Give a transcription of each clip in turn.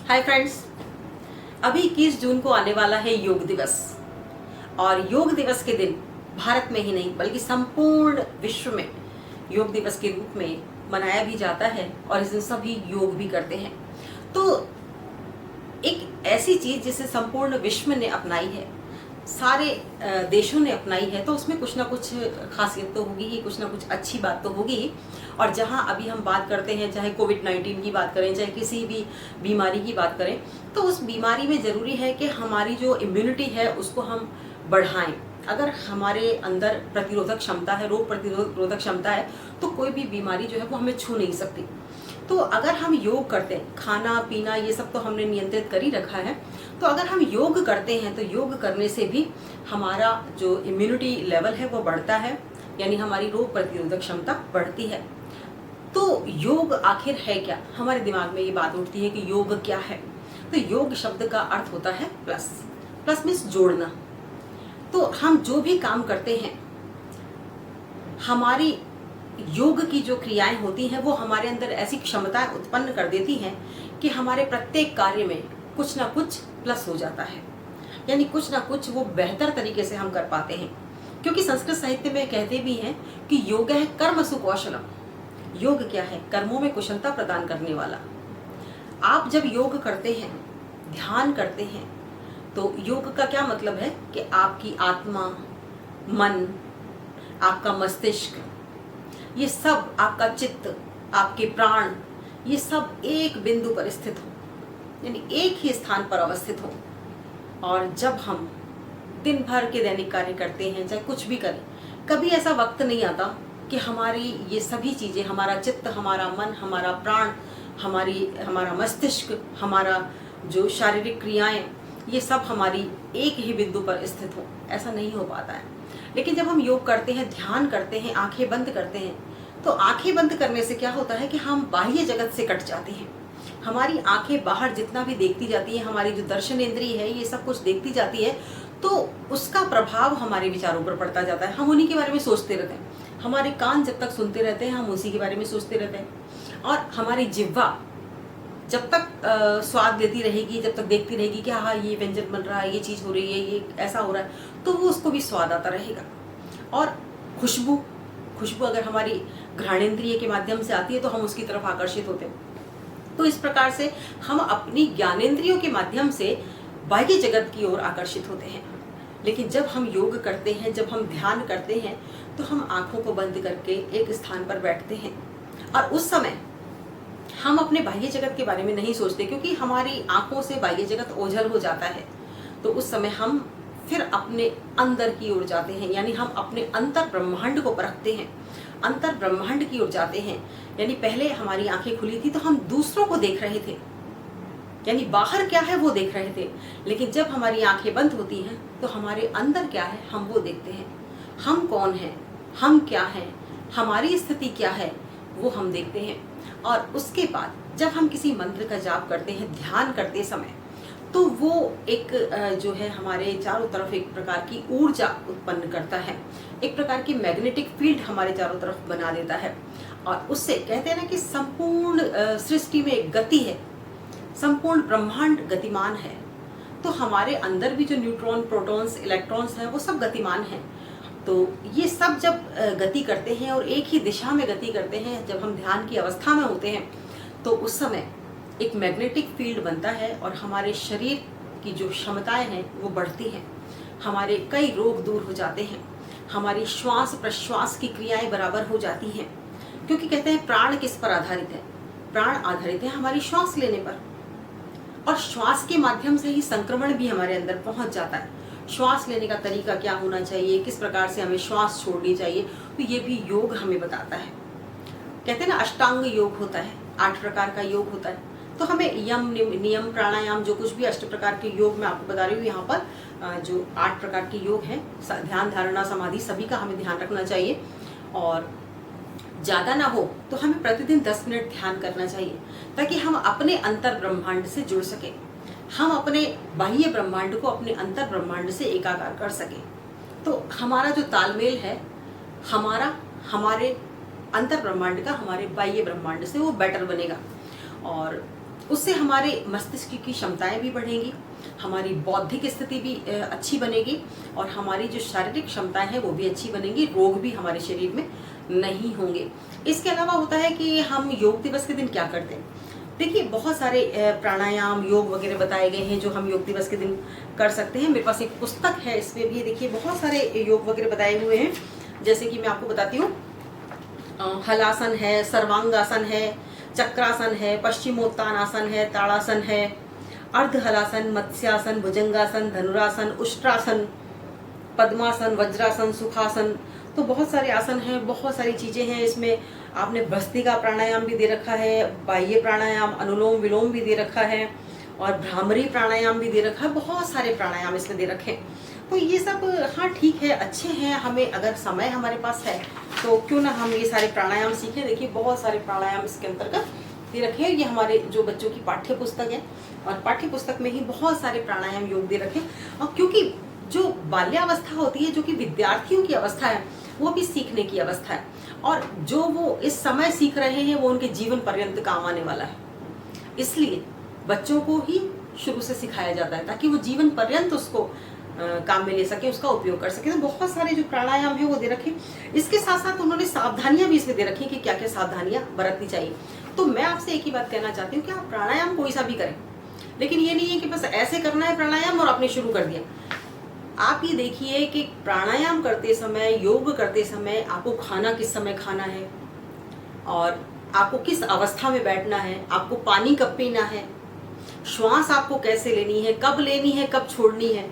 Hi friends, अभी 21 जून को आने वाला है योग दिवस। और योग दिवस के दिन भारत में ही नहीं बल्कि संपूर्ण विश्व में योग दिवस के रूप में मनाया भी जाता है और इस दिन सभी योग भी करते हैं। तो एक ऐसी चीज जिसे संपूर्ण विश्व ने अपनाई है, सारे देशों ने अपनाई है, तो उसमें कुछ ना कुछ खासियत तो होगी ही, कुछ ना कुछ अच्छी बात तो होगी ही। और जहां अभी हम बात करते हैं, चाहे कोविड-19 की बात करें, चाहे किसी भी बीमारी की बात करें, तो उस बीमारी में ज़रूरी है कि हमारी जो इम्यूनिटी है उसको हम बढ़ाएं। अगर हमारे अंदर प्रतिरोधक क्षमता है, रोग प्रतिरोधक क्षमता है, तो कोई भी बीमारी जो है वो हमें छू नहीं सकती। तो अगर हम योग करते हैं, खाना पीना ये सब तो हमने नियंत्रित कर ही रखा है, तो अगर हम योग करते हैं तो योग करने से भी हमारा जो इम्यूनिटी लेवल है वो बढ़ता है, यानी हमारी रोग प्रतिरोधक क्षमता बढ़ती है। तो योग आखिर है क्या? हमारे दिमाग में ये बात उठती है कि योग क्या है। तो योग शब्द का अर्थ होता है प्लस। प्लस मीन्स जोड़ना। तो हम जो भी काम करते हैं, हमारी योग की जो क्रियाएं होती हैं वो हमारे अंदर ऐसी क्षमताएं उत्पन्न कर देती हैं कि हमारे प्रत्येक कार्य में कुछ ना कुछ प्लस हो जाता है, यानी कुछ ना कुछ वो बेहतर तरीके से हम कर पाते हैं। क्योंकि संस्कृत साहित्य में कहते भी हैं कि योग है कर्मसु कौशलम। योग क्या है? कर्मों में कुशलता प्रदान करने वाला। आप जब योग करते हैं, ध्यान करते हैं, तो योग का क्या मतलब है कि आपकी आत्मा, मन, आपका मस्तिष्क, ये सब, आपका चित्त, आपके प्राण, ये सब एक बिंदु पर स्थित हो, यानी एक ही स्थान पर अवस्थित हो। और जब हम दिन भर के दैनिक कार्य करते हैं, चाहे कुछ भी करें, कभी ऐसा वक्त नहीं आता कि हमारी ये सभी चीज़ें, हमारा चित्त, हमारा मन, हमारा प्राण, हमारा मस्तिष्क, हमारा जो शारीरिक क्रियाएं, ये सब हमारी एक ही बिंदु पर स्थित हो। ऐसा नहीं हो पाता है। लेकिन जब हम योग करते हैं, ध्यान करते हैं, आंखें बंद करते हैं, तो आंखें बंद करने से क्या होता है कि हम बाह्य जगत से कट जाते हैं। हमारी आंखें बाहर जितना भी देखती जाती है, हमारी जो दर्शन इंद्रिय है ये सब कुछ देखती जाती है, तो उसका प्रभाव हमारे विचारों पर पड़ता जाता है। हम उन्हीं के बारे में सोचते रहते हैं। हमारे कान जब तक सुनते रहते हैं, हम उसी के बारे में सोचते रहते हैं। और हमारी जिह्वा जब तक स्वाद लेती रहेगी, जब तक देखती रहेगी कि हाँ ये व्यंजन बन रहा है, ये चीज़ हो रही है, ये ऐसा हो रहा है, तो वो उसको भी स्वाद आता रहेगा। और खुशबू अगर हमारी घ्राणेंद्रिय के माध्यम से आती है तो हम उसकी तरफ आकर्षित होते हैं। तो इस प्रकार से हम अपनी ज्ञानेंद्रियों के माध्यम से बाह्य जगत की ओर आकर्षित होते हैं। लेकिन जब हम योग करते हैं, जब हम ध्यान करते हैं, तो हम आंखों को बंद करके एक स्थान पर बैठते हैं और उस समय हम अपने बाह्य जगत के बारे में नहीं सोचते, क्योंकि हमारी आंखों से बाह्य जगत ओझल हो जाता है। तो उस समय हम फिर अपने अंदर की ओर जाते हैं, यानी हम अपने अंतर ब्रह्मांड को परखते हैं, अंतर ब्रह्मांड की ओर जाते हैं। यानी पहले हमारी आंखें खुली थी तो हम दूसरों को देख रहे थे, यानी बाहर क्या है वो देख रहे थे। लेकिन जब हमारी आंखें बंद होती हैं तो हमारे अंदर क्या है हम वो देखते हैं। हम कौन हैं, हम क्या हैं, हमारी स्थिति क्या है, वो हम देखते हैं। और उसके बाद जब हम किसी मंत्र का जाप करते हैं, ध्यान करते समय, तो वो एक जो है हमारे चारों तरफ एक प्रकार की ऊर्जा उत्पन्न करता है, एक प्रकार की मैग्नेटिक फील्ड हमारे चारों तरफ बना देता है। और उससे कहते हैं ना कि संपूर्ण सृष्टि में एक गति है, संपूर्ण ब्रह्मांड गतिमान है। तो हमारे अंदर भी जो न्यूट्रॉन, प्रोटॉन्स, इलेक्ट्रॉन्स हैं वो सब गतिमान हैं। तो ये सब जब गति करते हैं और एक ही दिशा में गति करते हैं, जब हम ध्यान की अवस्था में होते हैं, तो उस समय एक मैग्नेटिक फील्ड बनता है और हमारे शरीर की जो क्षमताएं हैं वो बढ़ती हैं। हमारे कई रोग दूर हो जाते हैं, हमारी श्वास प्रश्वास की क्रियाएं बराबर हो जाती हैं। क्योंकि कहते हैं प्राण किस पर आधारित है? प्राण आधारित है हमारी श्वास लेने पर, और श्वास के माध्यम से ही संक्रमण भी हमारे अंदर पहुंच जाता है। श्वास लेने का तरीका क्या होना चाहिए, किस प्रकार से हमें श्वास छोड़नी चाहिए, तो ये भी योग हमें बताता है। कहते हैं ना अष्टांग योग होता है, 8 प्रकार का योग होता है। तो हमें यम, नियम, प्राणायाम, जो कुछ भी 8 प्रकार के योग मैं आपको बता रही हूँ यहाँ पर, जो 8 प्रकार के योग हैं, ध्यान, धारणा, समाधि, सभी का हमें ध्यान रखना चाहिए। और ज़्यादा ना हो तो हमें प्रतिदिन 10 मिनट ध्यान करना चाहिए, ताकि हम अपने अंतर ब्रह्मांड से जुड़ सकें, हम अपने बाह्य ब्रह्मांड को अपने अंतर ब्रह्मांड से एकाकार कर सकें। तो हमारा जो तालमेल है, हमारे अंतर ब्रह्मांड का हमारे बाह्य ब्रह्मांड से, वो बेटर बनेगा। और उससे हमारे मस्तिष्क की क्षमताएं भी बढ़ेंगी, हमारी बौद्धिक स्थिति भी अच्छी बनेगी और हमारी जो शारीरिक क्षमताएं हैं वो भी अच्छी बनेंगी, रोग भी हमारे शरीर में नहीं होंगे। इसके अलावा होता है कि हम योग दिवस के दिन क्या करते हैं। देखिए बहुत सारे प्राणायाम योग वगैरह बताए गए हैं जो हम योग दिवस के दिन कर सकते हैं। मेरे पास एक पुस्तक है, इसमें भी देखिए बहुत सारे योग वगैरह बताए हुए हैं। जैसे कि मैं आपको बताती हूँ, हलासन है, सर्वांगासन है, चक्रासन है, पश्चिमोत्तानासन है, ताड़ासन है, अर्ध हलासन, मत्स्यासन, भुजंगासन, धनुरासन, उष्ट्रासन, पद्मासन, वज्रासन, सुखासन। तो बहुत सारे आसन हैं, बहुत सारी चीजें हैं इसमें। आपने भस्त्रिका प्राणायाम भी दे रखा है, बाह्य प्राणायाम, अनुलोम विलोम भी दे रखा है और भ्रामरी प्राणायाम भी दे रखा है। बहुत सारे प्राणायाम इसमें दे रखे हैं। तो ये सब हाँ ठीक है, अच्छे हैं। हमें अगर समय हमारे पास है तो क्यों ना हम ये सारे प्राणायाम सीखें। देखिए बहुत सारे प्राणायाम इसके अंतर्गत दे रखे हैं। ये हमारे जो बच्चों की पाठ्य पुस्तक है और पाठ्य पुस्तक में ही बहुत सारे प्राणायाम योग दे रखे हैं। और क्योंकि जो बाल्यावस्था होती है, जो कि विद्यार्थियों की अवस्था है, वो भी सीखने की अवस्था है और जो वो इस समय सीख रहे हैं वो उनके जीवन पर्यंत काम आने वाला है। इसलिए बच्चों को ही शुरू से सिखाया जाता है ताकि वो जीवन पर्यंत उसको काम में ले सके, उसका उपयोग कर सके। तो बहुत सारे जो प्राणायाम है वो दे रखे। इसके साथ साथ उन्होंने सावधानियां भी इसमें दे रखी कि क्या क्या सावधानियां बरतनी चाहिए। तो मैं आपसे एक ही बात कहना चाहती हूँ कि आप प्राणायाम कोई सा भी करें, लेकिन ये नहीं है कि बस ऐसे करना है प्राणायाम और आपने शुरू कर दिया। आप ये देखिए कि प्राणायाम करते समय, योग करते समय आपको खाना किस समय खाना है और आपको किस अवस्था में बैठना है, आपको पानी कब पीना है, श्वास आपको कैसे लेनी है, कब लेनी है, कब छोड़नी है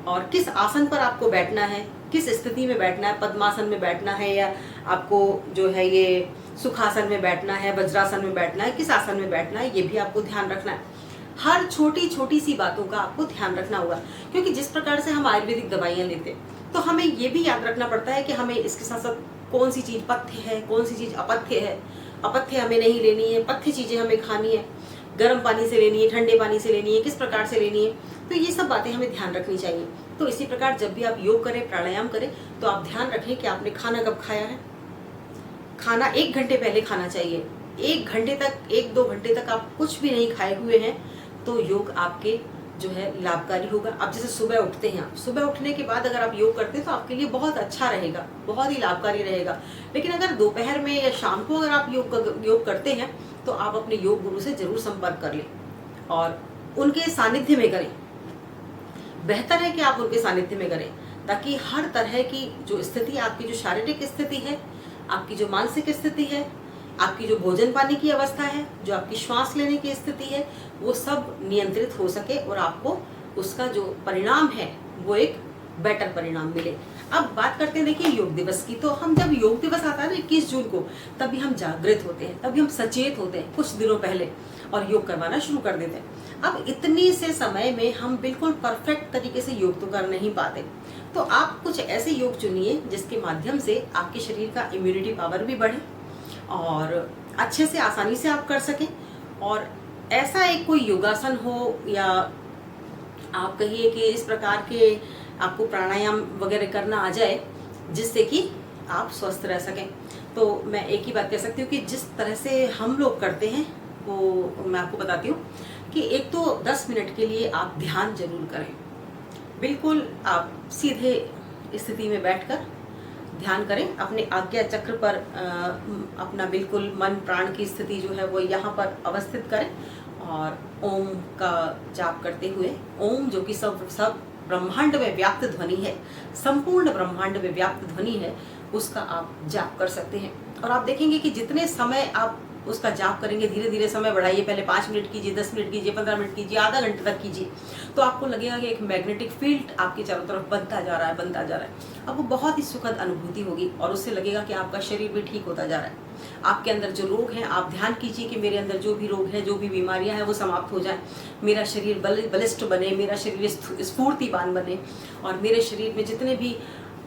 और किस आसन पर आपको बैठना है, किस स्थिति में बैठना है, पद्मासन में बैठना है या आपको जो है ये सुखासन में बैठना है, वज्रासन में बैठना है, किस आसन में बैठना है, ये भी आपको ध्यान रखना है। हर छोटी छोटी सी बातों का आपको ध्यान रखना होगा, क्योंकि जिस प्रकार से हम आयुर्वेदिक दवाइयाँ लेते हैं तो हमें ये भी याद रखना पड़ता है कि हमें इसके साथ साथ कौन सी चीज़ पथ्य है, कौन सी चीज़ अपथ्य है। अपथ्य हमें नहीं लेनी है, पथ्य चीज़ें हमें खानी है, गर्म पानी से लेनी है, ठंडे पानी से लेनी है, किस प्रकार से लेनी है। तो ये सब बातें हमें ध्यान रखनी चाहिए। तो इसी प्रकार जब भी आप योग करें, प्राणायाम करें, तो आप ध्यान रखें कि आपने खाना कब खाया है। खाना 1 घंटे पहले खाना चाहिए। 1 घंटे तक, 1-2 घंटे तक आप कुछ भी नहीं खाए हुए हैं तो योग आपके जो है लाभकारी होगा। आप जैसे सुबह उठते हैं, आप सुबह उठने के बाद अगर आप योग करते हैं तो आपके लिए बहुत अच्छा रहेगा, बहुत ही लाभकारी रहेगा। लेकिन अगर दोपहर में या शाम को अगर आप योग करते हैं तो आप अपने योग गुरु से जरूर संपर्क कर लें और उनके सानिध्य में करें। बेहतर है कि आप उनके सानिध्य में करें ताकि हर तरह की जो स्थिति, आपकी जो शारीरिक स्थिति है, आपकी जो मानसिक स्थिति है, आपकी जो भोजन पानी की अवस्था है, जो आपकी श्वास लेने की स्थिति है, वो सब नियंत्रित हो सके और आपको उसका जो परिणाम है वो एक बेटर परिणाम मिले। अब बात करते हैं देखिए योग दिवस की। तो हम जब योग दिवस आता है ना 21 जून को, तभी हम जागृत होते हैं, तभी हम सचेत होते हैं कुछ दिनों पहले और योग करवाना शुरू कर देते हैं। अब इतनी से समय में हम बिल्कुल परफेक्ट तरीके से योग तो कर नहीं पाते, तो आप कुछ ऐसे योग चुनिए जिसके माध्यम से आपके शरीर का इम्यूनिटी पावर भी बढ़े और अच्छे से आसानी से आप कर सकें। और ऐसा एक कोई योगासन हो या आप कहिए कि इस प्रकार के आपको प्राणायाम वगैरह करना आ जाए जिससे कि आप स्वस्थ रह सकें। तो मैं एक ही बात कह सकती हूँ कि जिस तरह से हम लोग करते हैं वो मैं आपको बताती हूँ कि एक तो 10 मिनट के लिए आप ध्यान जरूर करें। बिल्कुल आप सीधे स्थिति में बैठकर ध्यान करें, अपने आज्ञा चक्र पर अपना बिल्कुल मन प्राण की स्थिति जो है वो यहाँ पर अवस्थित करें और ओम का जाप करते हुए, ओम जो कि सब ब्रह्मांड में व्याप्त ध्वनि है, संपूर्ण ब्रह्मांड में व्याप्त ध्वनि है, उसका आप जाप कर सकते हैं। और आप देखेंगे कि जितने समय आप उसका जाप करेंगे, धीरे धीरे समय बढ़ाइए, पहले 5 मिनट कीजिए, 10 मिनट कीजिए, 15 मिनट कीजिए, आधा घंटे तक कीजिए, तो आपको लगेगा कि एक मैग्नेटिक फील्ड आपके चारों तरफ बनता जा रहा है, बनता जा रहा है। आपको बहुत ही सुखद अनुभूति होगी और उससे लगेगा कि आपका शरीर भी ठीक होता जा रहा है। आपके अंदर जो रोग हैं, आप ध्यान कीजिए कि मेरे अंदर जो भी रोग है, जो भी बीमारियां हैं वो समाप्त हो जाए, मेरा शरीर बलिष्ठ बने, मेरा शरीर स्फूर्तिवान बने और मेरे शरीर में जितने भी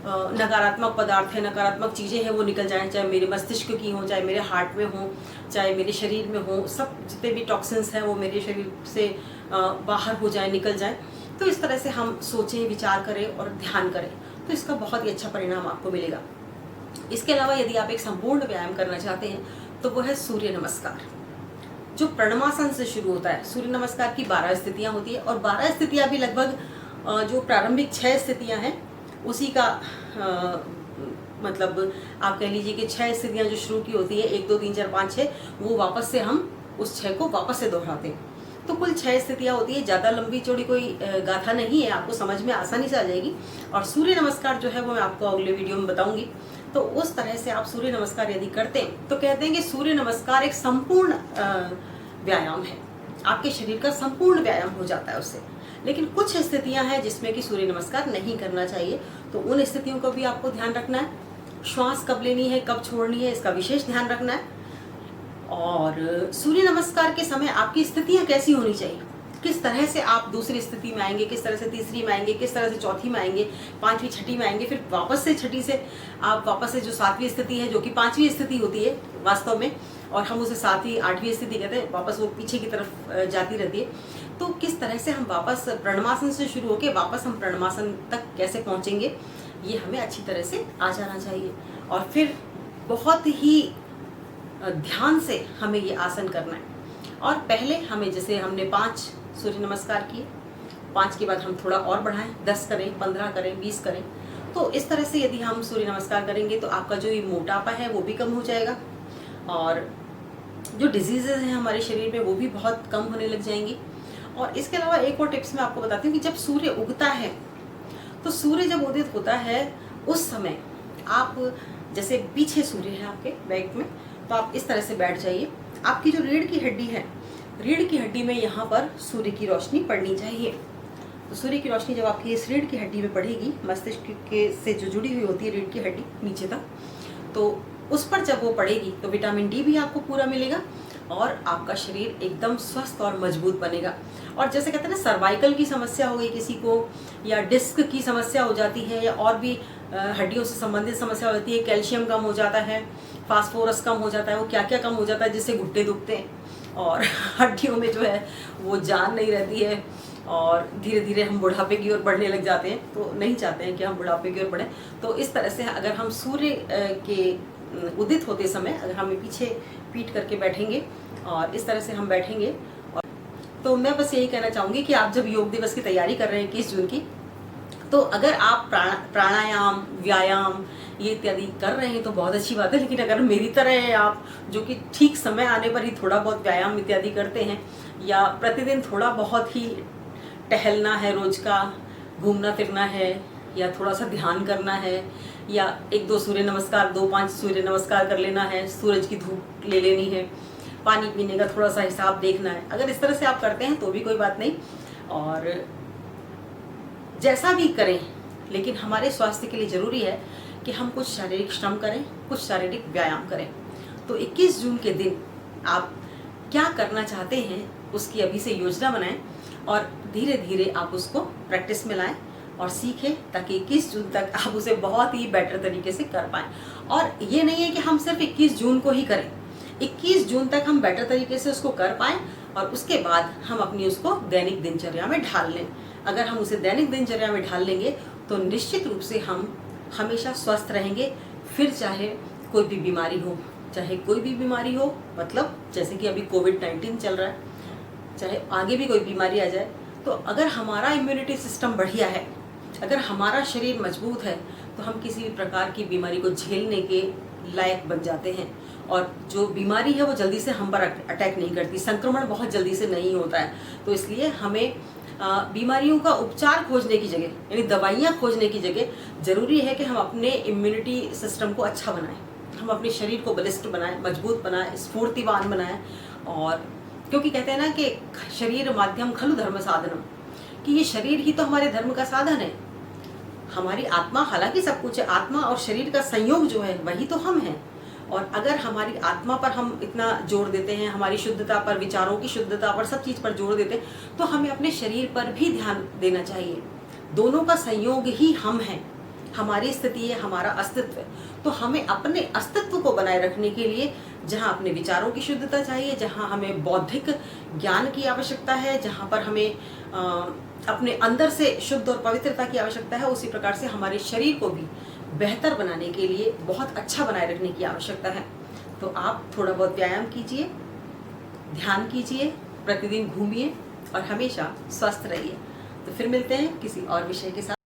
नकारात्मक पदार्थ है, नकारात्मक चीज़ें हैं वो निकल जाएं, चाहे मेरे मस्तिष्क की हो, चाहे मेरे हार्ट में हो, चाहे मेरे शरीर में हो, सब जितने भी टॉक्सिन्स हैं वो मेरे शरीर से बाहर हो जाए, निकल जाए। तो इस तरह से हम सोचें, विचार करें और ध्यान करें तो इसका बहुत ही अच्छा परिणाम आपको मिलेगा। इसके अलावा यदि आप एक संपूर्ण व्यायाम करना चाहते हैं तो वो है सूर्य नमस्कार। जो प्रणमासन से शुरू होता है। सूर्य नमस्कार की 12 स्थितियां होती है और 12 स्थितियां भी लगभग जो प्रारंभिक 6 स्थितियां हैं उसी का मतलब आप कह लीजिए कि 6 स्थितियां जो शुरू की होती है 1 2 3 4 5 6, वो वापस से हम उस 6 को वापस से दोहराते हैं। तो कुल 6 स्थितियां होती है, ज़्यादा लंबी चौड़ी कोई गाथा नहीं है, आपको समझ में आसानी से आ जाएगी। और सूर्य नमस्कार जो है वो मैं आपको अगले वीडियो में बताऊंगी। तो उस तरह से आप सूर्य नमस्कार यदि करते हैं तो कहते हैं कि सूर्य नमस्कार एक संपूर्ण व्यायाम है, आपके शरीर का संपूर्ण व्यायाम हो जाता है उससे। लेकिन कुछ स्थितियां हैं जिसमें कि सूर्य नमस्कार नहीं करना चाहिए, तो उन स्थितियों का भी आपको ध्यान रखना है। श्वास कब लेनी है, कब छोड़नी है, इसका विशेष ध्यान रखना है। और सूर्य नमस्कार के समय आपकी स्थितियां कैसी होनी चाहिए, किस तरह से आप दूसरी स्थिति में आएंगे, किस तरह से तीसरी में आएंगे, किस तरह से चौथी में आएंगे, पांचवी छठी में आएंगे, फिर वापस से छठी से आप वापस से जो 7वीं स्थिति है, जो कि 5वीं स्थिति होती है वास्तव में, और हम उसे 7वीं 8वीं स्थिति कहते हैं, वापस वो पीछे की तरफ जाती रहती है। तो किस तरह से हम वापस प्रणमासन से शुरू होकर वापस हम प्रणमासन तक कैसे पहुंचेंगे, ये हमें अच्छी तरह से आ जाना चाहिए। और फिर बहुत ही ध्यान से हमें ये आसन करना है। और पहले हमें, जैसे हमने 5 सूर्य नमस्कार किए, 5 के बाद हम थोड़ा और बढ़ाएं, 10 करें, 15 करें, 20 करें। तो इस तरह से यदि हम सूर्य नमस्कार करेंगे तो आपका जो ये मोटापा है वो भी कम हो जाएगा, और जो डिजीजेज हैं हमारे शरीर में वो भी बहुत कम होने लग जाएंगी। और इसके अलावा एक और टिप्स मैं आपको बताती हूँ कि जब सूर्य उगता है, तो सूर्य जब उदित होता है उस समय आप, जैसे पीछे सूर्य है आपके बैक में, तो आप इस तरह से बैठ जाइए। आपकी जो रीढ़ की हड्डी है, रीढ़ की हड्डी में यहाँ पर सूर्य की रोशनी पड़नी चाहिए। तो सूर्य की रोशनी जब आपकी इस रीढ़ की हड्डी में पड़ेगी, मस्तिष्क के से जो जुड़ी हुई होती है रीढ़ की हड्डी नीचे तक, तो उस पर जब वो पड़ेगी तो विटामिन डी भी आपको पूरा मिलेगा और आपका शरीर एकदम स्वस्थ और मजबूत बनेगा। और जैसे कहते हैं ना, सर्वाइकल की समस्या हो गई किसी को, या डिस्क की समस्या हो जाती है, या और भी हड्डियों से संबंधित समस्या हो जाती है, कैल्शियम कम हो जाता है, फास्फोरस कम हो जाता है, वो क्या क्या कम हो जाता है जिससे घुट्ने दुखते हैं और हड्डियों में जो है वो जान नहीं रहती है, और धीरे धीरे हम बुढ़ापे की ओर बढ़ने लग जाते हैं। तो नहीं चाहते हैं कि हम बुढ़ापे की ओर बढ़ें। तो इस तरह से अगर हम सूर्य के उदित होते समय अगर हम पीछे पीट करके बैठेंगे और इस तरह से हम बैठेंगे, और तो मैं बस यही कहना चाहूँगी कि आप जब योग दिवस की तैयारी कर रहे हैं 21 जून की, तो अगर आप प्राणायाम, व्यायाम ये इत्यादि कर रहे हैं तो बहुत अच्छी बात है। लेकिन अगर मेरी तरह है आप, जो कि ठीक समय आने पर ही थोड़ा बहुत व्यायाम इत्यादि करते हैं, या प्रतिदिन थोड़ा बहुत ही टहलना है, रोज का घूमना फिरना है, या थोड़ा सा ध्यान करना है, या 1-2 सूर्य नमस्कार, 2-5 सूर्य नमस्कार कर लेना है, सूरज की धूप ले लेनी है, पानी पीने का थोड़ा सा हिसाब देखना है, अगर इस तरह से आप करते हैं तो भी कोई बात नहीं। और जैसा भी करें, लेकिन हमारे स्वास्थ्य के लिए ज़रूरी है कि हम कुछ शारीरिक श्रम करें, कुछ शारीरिक व्यायाम करें। तो 21 जून के दिन आप क्या करना चाहते हैं उसकी अभी से योजना बनाएं और धीरे धीरे आप उसको प्रैक्टिस में लाएं और सीखें, ताकि 21 जून तक आप उसे बहुत ही बेटर तरीके से कर पाएं। और ये नहीं है कि हम सिर्फ 21 जून को ही करें, 21 जून तक हम बेटर तरीके से उसको कर पाएं और उसके बाद हम अपनी उसको दैनिक दिनचर्या में ढाल लें। अगर हम उसे दैनिक दिनचर्या में ढाल लेंगे तो निश्चित रूप से हम हमेशा स्वस्थ रहेंगे। फिर चाहे कोई भी बीमारी हो, चाहे कोई भी बीमारी हो, मतलब जैसे कि अभी कोविड-19 चल रहा है, चाहे आगे भी कोई बीमारी आ जाए, तो अगर हमारा इम्यूनिटी सिस्टम बढ़िया है, अगर हमारा शरीर मजबूत है, तो हम किसी भी प्रकार की बीमारी को झेलने के लायक बन जाते हैं। और जो बीमारी है वो जल्दी से हम पर अटैक नहीं करती, संक्रमण बहुत जल्दी से नहीं होता है। तो इसलिए हमें बीमारियों का उपचार खोजने की जगह, यानी दवाइयाँ खोजने की जगह ज़रूरी है कि हम अपने इम्यूनिटी सिस्टम को अच्छा बनाएं, हम अपने शरीर को बलिष्ठ बनाएं, मजबूत बनाएं, स्फूर्तिवान बनाएं। और क्योंकि कहते हैं ना कि शरीर माध्यम खलु धर्म साधनम, कि ये शरीर ही तो हमारे धर्म का साधन है। हमारी आत्मा हालांकि सब कुछ है, आत्मा और शरीर का संयोग जो है वही तो हम हैं। और अगर हमारी आत्मा पर हम इतना जोर देते हैं, हमारी शुद्धता पर, विचारों की शुद्धता पर, सब चीज़ पर जोर देते हैं, तो हमें अपने शरीर पर भी ध्यान देना चाहिए। दोनों का संयोग ही हम हैं, हमारी स्थिति है, हमारा अस्तित्व है। तो हमें अपने अस्तित्व को बनाए रखने के लिए जहाँ अपने विचारों की शुद्धता चाहिए, जहाँ हमें बौद्धिक ज्ञान की आवश्यकता है, जहाँ पर हमें अपने अंदर से शुद्ध और पवित्रता की आवश्यकता है, उसी प्रकार से हमारे शरीर को भी बेहतर बनाने के लिए, बहुत अच्छा बनाए रखने की आवश्यकता है। तो आप थोड़ा बहुत व्यायाम कीजिए, ध्यान कीजिए, प्रतिदिन घूमिए और हमेशा स्वस्थ रहिए। तो फिर मिलते हैं किसी और विषय के साथ।